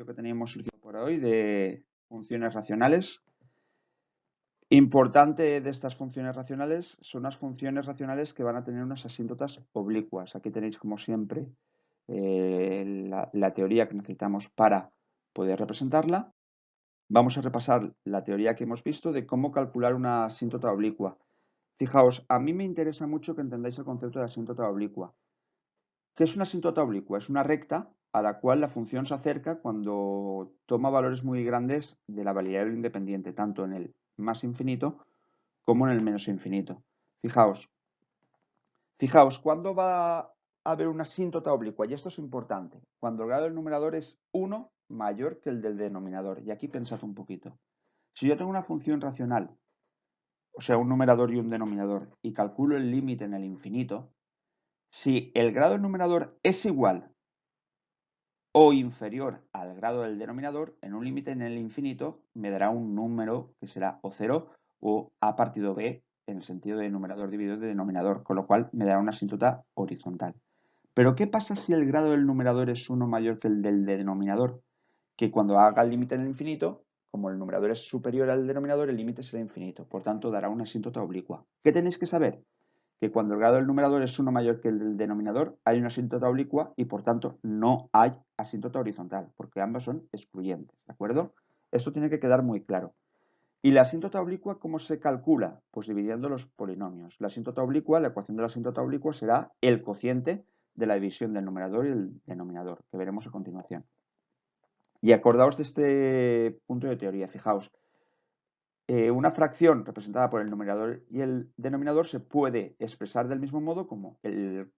ejercicio que teníamos por hoy de funciones racionales. Importante de estas funciones racionales son las funciones racionales que van a tener unas asíntotas oblicuas. Aquí tenéis, como siempre, la teoría que necesitamos para poder representarla. Vamos a repasar la teoría que hemos visto de cómo calcular una asíntota oblicua. Fijaos, a mí me interesa mucho que entendáis el concepto de asíntota oblicua. ¿Qué es una asíntota oblicua? Es una recta a la cual la función se acerca cuando toma valores muy grandes de la variable independiente, tanto en el más infinito como en el menos infinito. Fijaos, ¿cuándo va a haber una asíntota oblicua? Y esto es importante. Cuando el grado del numerador es 1 mayor que el del denominador. Y aquí pensad un poquito. Si yo tengo una función racional, o sea, un numerador y un denominador, y calculo el límite en el infinito, si el grado del numerador es igual o inferior al grado del denominador, en un límite en el infinito me dará un número que será o 0 o a partido b en el sentido de numerador dividido de denominador, con lo cual me dará una asíntota horizontal. Pero ¿qué pasa si el grado del numerador es 1 mayor que el del denominador? Que cuando haga el límite en el infinito, como el numerador es superior al denominador, el límite será infinito, por tanto dará una asíntota oblicua. ¿Qué tenéis que saber? Que cuando el grado del numerador es 1 mayor que el del denominador, hay una asíntota oblicua y por tanto no hay asíntota horizontal, porque ambas son excluyentes, ¿de acuerdo? Esto tiene que quedar muy claro. ¿Y la asíntota oblicua cómo se calcula? Pues dividiendo los polinomios. La asíntota oblicua, la ecuación de la asíntota oblicua será el cociente de la división del numerador y el denominador, que veremos a continuación. Y acordaos de este punto de teoría, fijaos, una fracción representada por el numerador y el denominador se puede expresar del mismo modo como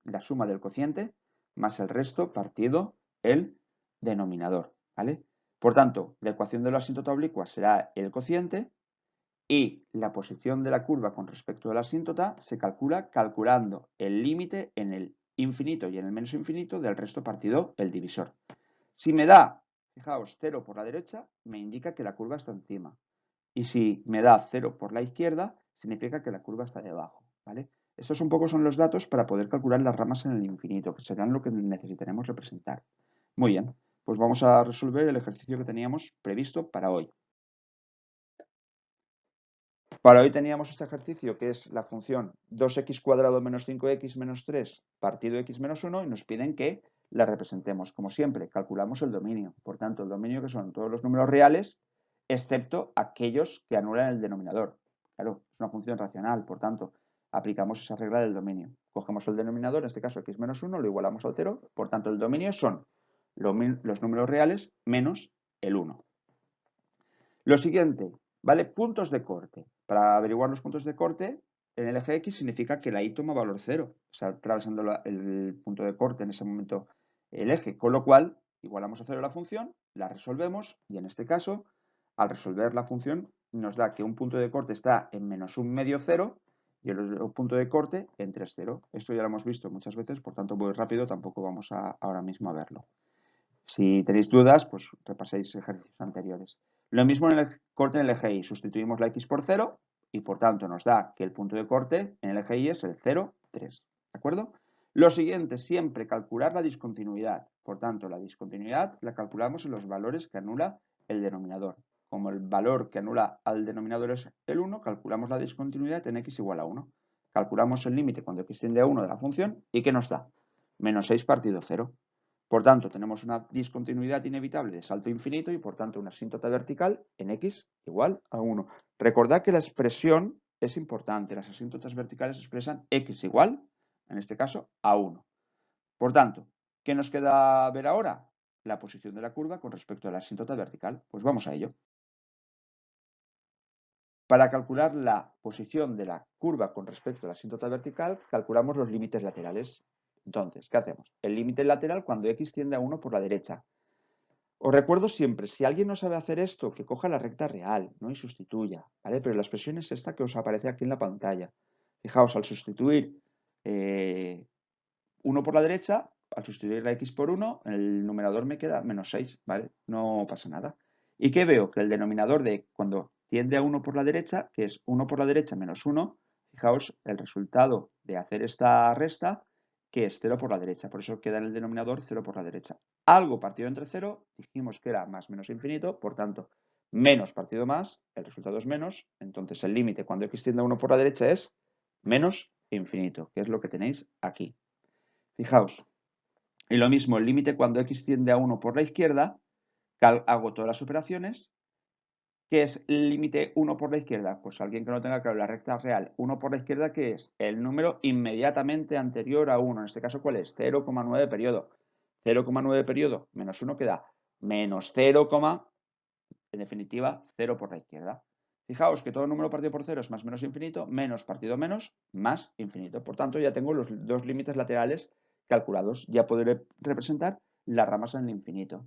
la suma del cociente más el resto partido el denominador, ¿vale? Por tanto, la ecuación de la asíntota oblicua será el cociente y la posición de la curva con respecto a la asíntota se calcula calculando el límite en el infinito y en el menos infinito del resto partido el divisor. Si me da, fijaos, 0 por la derecha, me indica que la curva está encima. Y si me da 0 por la izquierda, significa que la curva está debajo, ¿vale? Estos un poco son los datos para poder calcular las ramas en el infinito, que serán lo que necesitaremos representar. Muy bien, pues vamos a resolver el ejercicio que teníamos previsto para hoy. Para hoy teníamos este ejercicio que es la función 2x² menos 5x menos 3 partido x menos 1 y nos piden que la representemos. Como siempre, calculamos el dominio. Por tanto, el dominio que son todos los números reales, excepto aquellos que anulan el denominador. Claro, es una función racional, por tanto, aplicamos esa regla del dominio. Cogemos el denominador, en este caso x menos 1, lo igualamos al 0. Por tanto, el dominio son los números reales menos el 1. Lo siguiente, ¿vale? Puntos de corte. Para averiguar los puntos de corte, en el eje X significa que la Y toma valor 0. Está atravesando el punto de corte en ese momento el eje. Con lo cual, igualamos a 0 la función, la resolvemos y en este caso, al resolver la función, nos da que un punto de corte está en menos un medio 0 y el otro punto de corte en 3, 0. Esto ya lo hemos visto muchas veces, por tanto voy rápido, tampoco vamos ahora mismo a verlo. Si tenéis dudas, pues repaséis ejercicios anteriores. Lo mismo en el corte en el eje Y. Sustituimos la X por 0 y por tanto nos da que el punto de corte en el eje Y es el 0, 3. ¿De acuerdo? Lo siguiente, siempre calcular la discontinuidad. Por tanto, la discontinuidad la calculamos en los valores que anula el denominador. Como el valor que anula al denominador es el 1, calculamos la discontinuidad en x igual a 1. Calculamos el límite cuando x tiende a 1 de la función y ¿qué nos da? Menos 6 partido 0. Por tanto, tenemos una discontinuidad inevitable de salto infinito y por tanto una asíntota vertical en x igual a 1. Recordad que la expresión es importante. Las asíntotas verticales expresan x igual, en este caso, a 1. Por tanto, ¿qué nos queda ver ahora? La posición de la curva con respecto a la asíntota vertical. Pues vamos a ello. Para calcular la posición de la curva con respecto a la asíntota vertical, calculamos los límites laterales. Entonces, ¿qué hacemos? El límite lateral cuando x tiende a 1 por la derecha. Os recuerdo siempre, si alguien no sabe hacer esto, que coja la recta real, ¿no? Y sustituya, ¿vale? Pero la expresión es esta que os aparece aquí en la pantalla. Fijaos, al sustituir 1 por la derecha, al sustituir la x por 1, en el numerador me queda menos 6, ¿vale? No pasa nada. ¿Y qué veo? Que el denominador de cuando tiende a 1 por la derecha, que es 1 por la derecha menos 1, fijaos, el resultado de hacer esta resta que es 0 por la derecha. Por eso queda en el denominador 0 por la derecha. Algo partido entre 0, dijimos que era más menos infinito, por tanto, menos partido más, el resultado es menos, entonces el límite cuando x tiende a 1 por la derecha es menos infinito, que es lo que tenéis aquí. Fijaos, y lo mismo, el límite cuando x tiende a 1 por la izquierda, hago todas las operaciones. ¿Qué es el límite 1 por la izquierda? Pues alguien que no tenga claro la recta real. 1 por la izquierda, ¿qué es? El número inmediatamente anterior a 1. En este caso, ¿cuál es? 0,9 periodo. 0,9 periodo menos 1 queda menos 0, en definitiva, 0 por la izquierda. Fijaos que todo número partido por 0 es más menos infinito, menos partido menos, más infinito. Por tanto, ya tengo los dos límites laterales calculados. Ya podré representar las ramas en el infinito.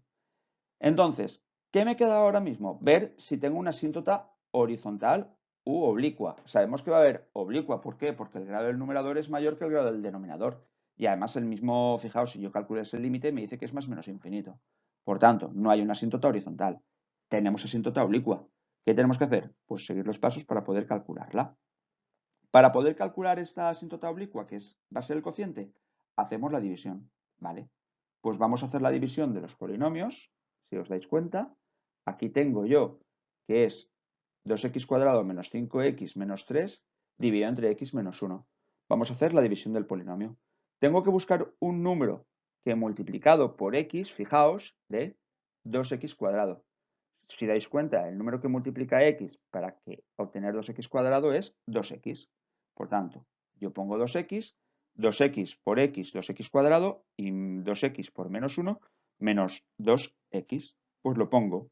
Entonces, ¿qué me queda ahora mismo? Ver si tengo una asíntota horizontal u oblicua. Sabemos que va a haber oblicua. ¿Por qué? Porque el grado del numerador es mayor que el grado del denominador. Y además el mismo, fijaos, si yo calculo ese límite, me dice que es más menos infinito. Por tanto, no hay una asíntota horizontal. Tenemos asíntota oblicua. ¿Qué tenemos que hacer? Pues seguir los pasos para poder calcularla. Para poder calcular esta asíntota oblicua, que va a ser el cociente, hacemos la división, ¿vale? Pues vamos a hacer la división de los polinomios, si os dais cuenta. Aquí tengo yo que es 2x cuadrado menos 5x menos 3 dividido entre x menos 1. Vamos a hacer la división del polinomio. Tengo que buscar un número que multiplicado por x, fijaos, de 2x cuadrado. Si dais cuenta, el número que multiplica x para que obtener 2x cuadrado es 2x. Por tanto, yo pongo 2x, 2x por x, 2x cuadrado, y 2x por menos 1, menos 2x. Pues lo pongo.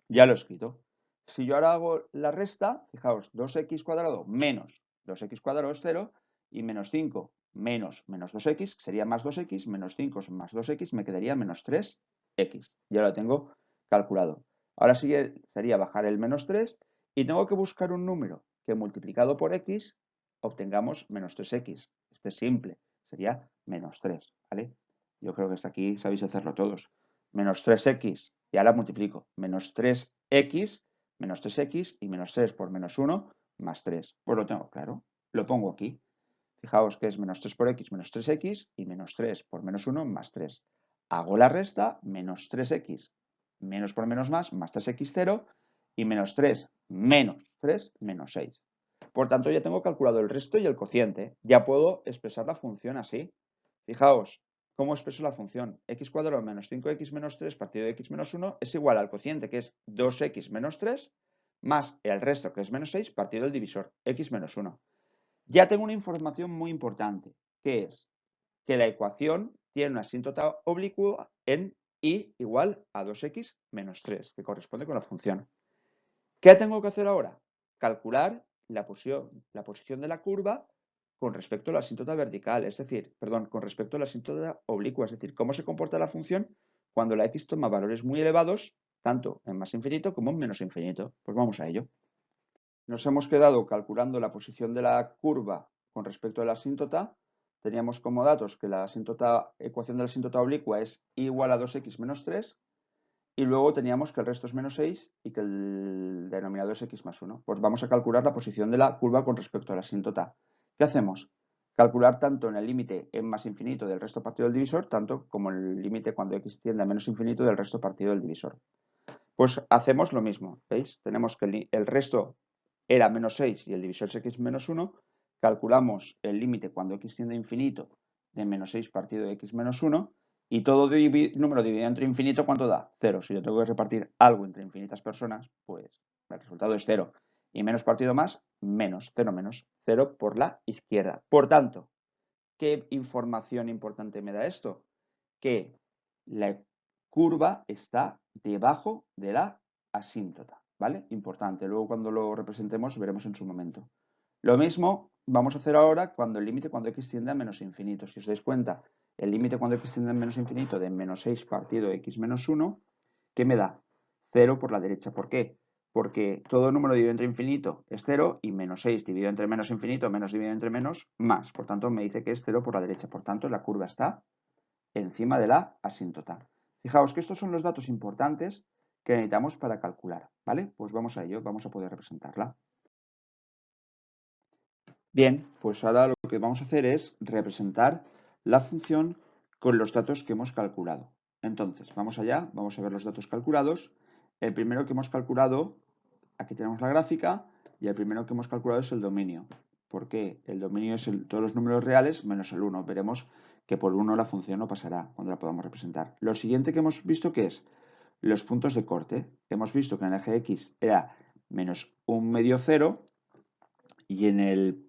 Ya lo he escrito. Si yo ahora hago la resta, fijaos, 2x cuadrado menos 2x cuadrado es 0, y menos 5 menos 2x, sería más 2x, menos 5 más 2x, me quedaría menos 3x. Ya lo tengo calculado. Ahora sería bajar el menos 3 y tengo que buscar un número que multiplicado por x obtengamos menos 3x. Este es simple, sería menos 3, ¿vale? Yo creo que hasta aquí sabéis hacerlo todos. Menos 3x, y ahora multiplico. Menos 3x, menos 3x y menos 3 por menos 1, más 3. Pues lo tengo claro. Lo pongo aquí. Fijaos que es menos 3 por x, menos 3x y menos 3 por menos 1, más 3. Hago la resta, menos 3x, menos por menos más 3x 0, y menos 3 menos 3, menos 6. Por tanto, ya tengo calculado el resto y el cociente. Ya puedo expresar la función así. Fijaos, ¿cómo expreso la función? X cuadrado menos 5x menos 3 partido de x menos 1 es igual al cociente, que es 2x menos 3, más el resto, que es menos 6, partido del divisor, x menos 1. Ya tengo una información muy importante, que es que la ecuación tiene una asíntota oblicua en y igual a 2x menos 3, que corresponde con la función. ¿Qué tengo que hacer ahora? Calcular la posición de la curva con respecto a la asíntota vertical, es decir, perdón, con respecto a la asíntota oblicua, es decir, cómo se comporta la función cuando la x toma valores muy elevados, tanto en más infinito como en menos infinito. Pues vamos a ello. Nos hemos quedado calculando la posición de la curva con respecto a la asíntota. Teníamos como datos que la ecuación de la asíntota oblicua es igual a 2x menos 3. Y luego teníamos que el resto es menos 6 y que el denominador es x más 1. Pues vamos a calcular la posición de la curva con respecto a la asíntota. ¿Qué hacemos? Calcular tanto en el límite en más infinito del resto partido del divisor, tanto como el límite cuando x tiende a menos infinito del resto partido del divisor. Pues hacemos lo mismo, ¿veis? Tenemos que el resto era menos 6 y el divisor es x menos 1. Calculamos el límite cuando x tiende a infinito de menos 6 partido de x menos 1. Y todo número dividido entre infinito, ¿cuánto da? 0. Si yo tengo que repartir algo entre infinitas personas, pues el resultado es 0. Y menos partido más, menos. 0 menos. 0 por la izquierda. Por tanto, ¿qué información importante me da esto? Que la curva está debajo de la asíntota, ¿vale? Importante. Luego cuando lo representemos veremos en su momento. Lo mismo vamos a hacer ahora cuando el límite cuando x tiende a menos infinito. Si os dais cuenta, el límite cuando x tiende a menos infinito de menos 6 partido de x menos 1, ¿qué me da? 0 por la derecha. ¿Por qué? Porque todo número dividido entre infinito es 0 y menos 6 dividido entre menos infinito, menos dividido entre menos, más. Por tanto, me dice que es 0 por la derecha. Por tanto, la curva está encima de la asíntota. Fijaos que estos son los datos importantes que necesitamos para calcular, ¿vale? Pues vamos a ello, vamos a poder representarla. Bien, pues ahora lo que vamos a hacer es representar la función con los datos que hemos calculado. Entonces, vamos allá, vamos a ver los datos calculados. El primero que hemos calculado, aquí tenemos la gráfica, y el primero que hemos calculado es el dominio. ¿Por qué? El dominio es todos los números reales menos el 1. Veremos que por 1 la función no pasará cuando la podamos representar. Lo siguiente que hemos visto que es los puntos de corte. Hemos visto que en el eje X era menos un medio 0 y en el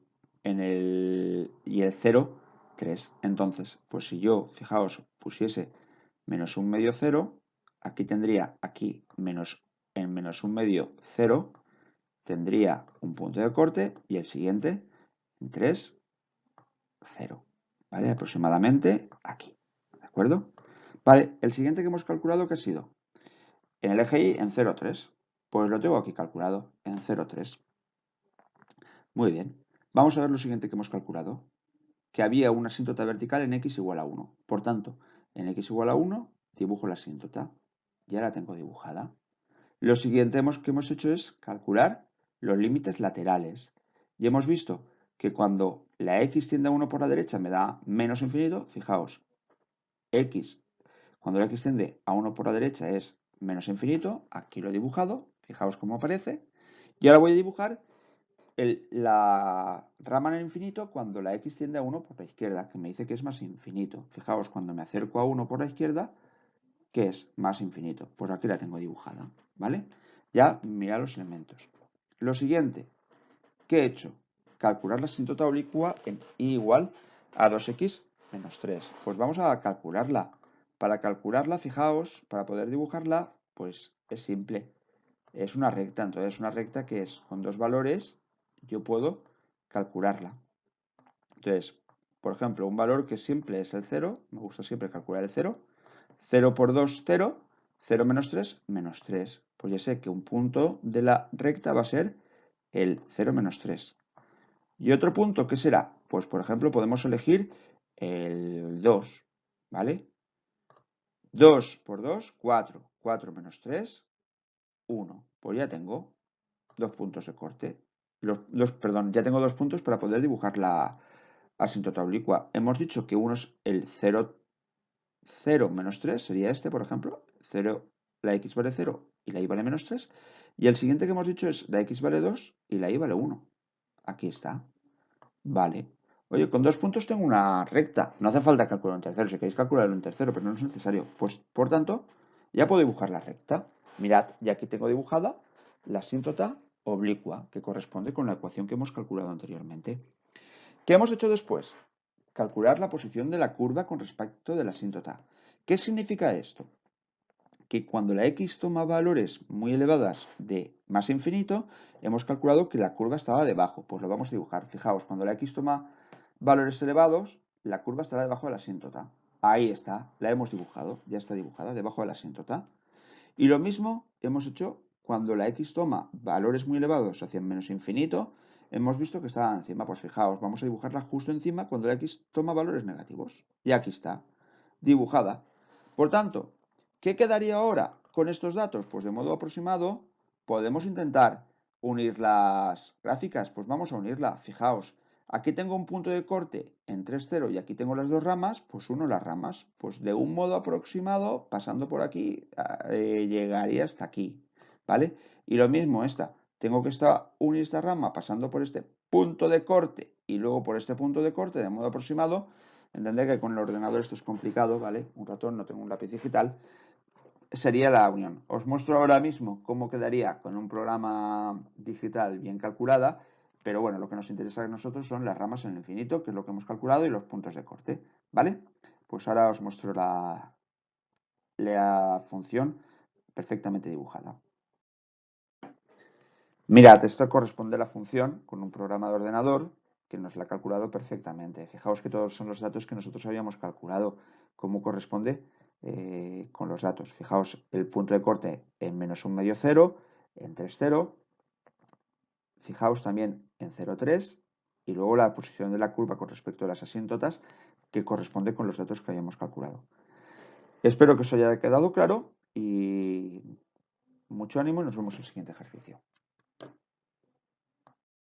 0, 3. Entonces, pues si yo, fijaos, pusiese menos un medio 0, aquí tendría aquí en menos un medio 0, tendría un punto de corte y el siguiente en 3, 0. ¿Vale? Aproximadamente aquí. ¿De acuerdo? Vale, el siguiente que hemos calculado, ¿qué ha sido? En el eje Y en 0, 3. Pues lo tengo aquí calculado en 0, 3. Muy bien. Vamos a ver lo siguiente que hemos calculado. Que había una asíntota vertical en x igual a 1. Por tanto, en x igual a 1 dibujo la asíntota. Ya la tengo dibujada. Lo siguiente que hemos hecho es calcular los límites laterales. Y hemos visto que cuando la x tiende a 1 por la derecha me da menos infinito, fijaos, x, cuando la x tiende a 1 por la derecha es menos infinito, aquí lo he dibujado, fijaos cómo aparece, y ahora voy a dibujar la rama en el infinito cuando la x tiende a 1 por la izquierda, que me dice que es más infinito. Fijaos, cuando me acerco a 1 por la izquierda, ¿qué es más infinito? Pues aquí la tengo dibujada, ¿vale? Ya mira los elementos. Lo siguiente, ¿qué he hecho? Calcular la asíntota oblicua en y igual a 2x menos 3. Pues vamos a calcularla. Para calcularla, fijaos, para poder dibujarla, pues es simple. Es una recta, entonces una recta que es con dos valores, yo puedo calcularla. Entonces, por ejemplo, un valor que siempre es el 0, me gusta siempre calcular el 0. 0 por 2, 0. 0 menos 3, menos 3. Pues ya sé que un punto de la recta va a ser el 0 menos 3. ¿Y otro punto qué será? Pues, por ejemplo, podemos elegir el 2, ¿vale? 2 por 2, 4. 4 menos 3, 1. Pues ya tengo dos puntos de corte. Perdón, ya tengo dos puntos para poder dibujar la asíntota oblicua. Hemos dicho que uno es el 0, 0 menos 3, sería este, por ejemplo. 0, la x vale 0 y la y vale menos 3. Y el siguiente que hemos dicho es la x vale 2 y la y vale 1. Aquí está. Vale. Oye, con dos puntos tengo una recta. No hace falta calcular un tercero. Si queréis calcularlo en tercero, pero no es necesario. Pues, por tanto, ya puedo dibujar la recta. Mirad, ya aquí tengo dibujada la asíntota oblicua, que corresponde con la ecuación que hemos calculado anteriormente. ¿Qué hemos hecho después? Calcular la posición de la curva con respecto de la asíntota. ¿Qué significa esto? Que cuando la x toma valores muy elevadas de más infinito, hemos calculado que la curva estaba debajo. Pues lo vamos a dibujar. Fijaos, cuando la x toma valores elevados, la curva estará debajo de la asíntota. Ahí está, la hemos dibujado, ya está dibujada, debajo de la asíntota. Y lo mismo hemos hecho cuando la x toma valores muy elevados hacia menos infinito, hemos visto que estaba encima. Pues fijaos, vamos a dibujarla justo encima cuando la x toma valores negativos. Y aquí está, dibujada. Por tanto, ¿qué quedaría ahora con estos datos? Pues de modo aproximado podemos intentar unir las gráficas. Pues vamos a unirla. Fijaos, aquí tengo un punto de corte en 3, 0 y aquí tengo las dos ramas, pues uno las ramas. Pues de un modo aproximado, pasando por aquí, llegaría hasta aquí, ¿vale? Y lo mismo esta. Tengo que unir esta rama pasando por este punto de corte y luego por este punto de corte de modo aproximado. Entended que con el ordenador esto es complicado, ¿vale? Un ratón, no tengo un lápiz digital. Sería la unión. Os muestro ahora mismo cómo quedaría con un programa digital bien calculada, pero bueno, lo que nos interesa a nosotros son las ramas en el infinito, que es lo que hemos calculado, y los puntos de corte, ¿vale? Pues ahora os muestro la función perfectamente dibujada. Mirad, esto corresponde a la función con un programa de ordenador que nos la ha calculado perfectamente. Fijaos que todos son los datos que nosotros habíamos calculado, cómo corresponde con los datos. Fijaos el punto de corte en menos un medio 0, en 3, 0. Fijaos también en 0, 3. Y luego la posición de la curva con respecto a las asíntotas que corresponde con los datos que habíamos calculado. Espero que os haya quedado claro y mucho ánimo y nos vemos en el siguiente ejercicio.